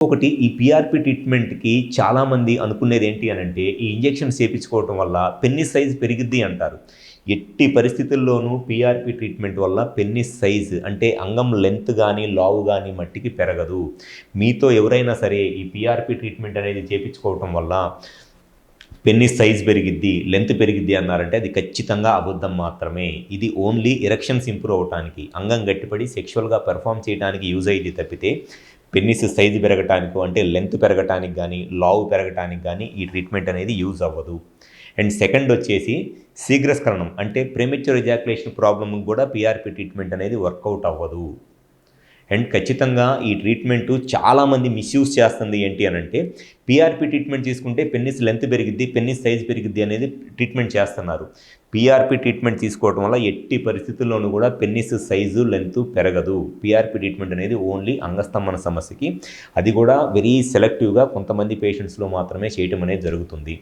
ఒకటి ఈ పీఆర్పీ ట్రీట్మెంట్‌కి చాలామంది అనుకునేది ఏంటి అనంటే, ఈ ఇంజెక్షన్స్ చేపించుకోవటం వల్ల పెన్నిస్ సైజ్ పెరిగిద్ది అంటారు. ఎట్టి పరిస్థితుల్లోనూ పీఆర్పీ ట్రీట్మెంట్ వల్ల పెన్నిస్ సైజ్ అంటే అంగం లెంత్ గానీ, లావు గానీ మట్టికి పెరగదు. మీతో ఎవరైనా సరే ఈ పీఆర్పీ ట్రీట్మెంట్ అనేది చేపించుకోవటం వల్ల పెన్నిస్ సైజ్ పెరిగిద్ది, లెంత్ పెరిగిద్ది అన్నారంటే అది ఖచ్చితంగా అబద్ధం మాత్రమే. ఇది ఓన్లీ ఎరెక్షన్స్ ఇంప్రూవ్ అవ్వటానికి, అంగం గట్టిపడి సెక్షువల్‌గా పెర్ఫార్మ్ చేయడానికి యూజ్ అయ్యిద్ది తప్పితే, పెన్నిస్ సైజ్ పెరగటానికో అంటే లెంత్ పెరగటానికి గానీ, లావు పెరగటానికి గానీ ఈ ట్రీట్మెంట్ అనేది యూజ్ అవ్వదు. అండ్ సెకండ్ వచ్చేసి శీఘ్రస్ఖలనం అంటే ప్రీమెచ్యూర్ ఎజాక్యులేషన్ ప్రాబ్లమ్‌కి కూడా పీఆర్పీ ట్రీట్మెంట్ అనేది వర్కౌట్ అవ్వదు. అండ్ ఖచ్చితంగా ఈ ట్రీట్మెంటు చాలామంది మిస్యూజ్ చేస్తుంది ఏంటి అనంటే, పీఆర్పీ ట్రీట్మెంట్ తీసుకుంటే పెన్నిస్ లెంత్ పెరిగిద్ది, పెన్నిస్ సైజ్ పెరిగిద్ది అనేది ట్రీట్మెంట్ చేస్తున్నారు. పీఆర్పీ ట్రీట్మెంట్ తీసుకోవడం వల్ల ఎట్టి పరిస్థితుల్లోనూ కూడా పెన్నిస్ సైజు, లెంత్ పెరగదు. పీఆర్పీ ట్రీట్మెంట్ అనేది ఓన్లీ అంగస్తంభన సమస్యకి, అది కూడా వెరీ సెలెక్టివ్‌గా కొంతమంది పేషెంట్స్‌లో మాత్రమే చేయటం అనేది జరుగుతుంది.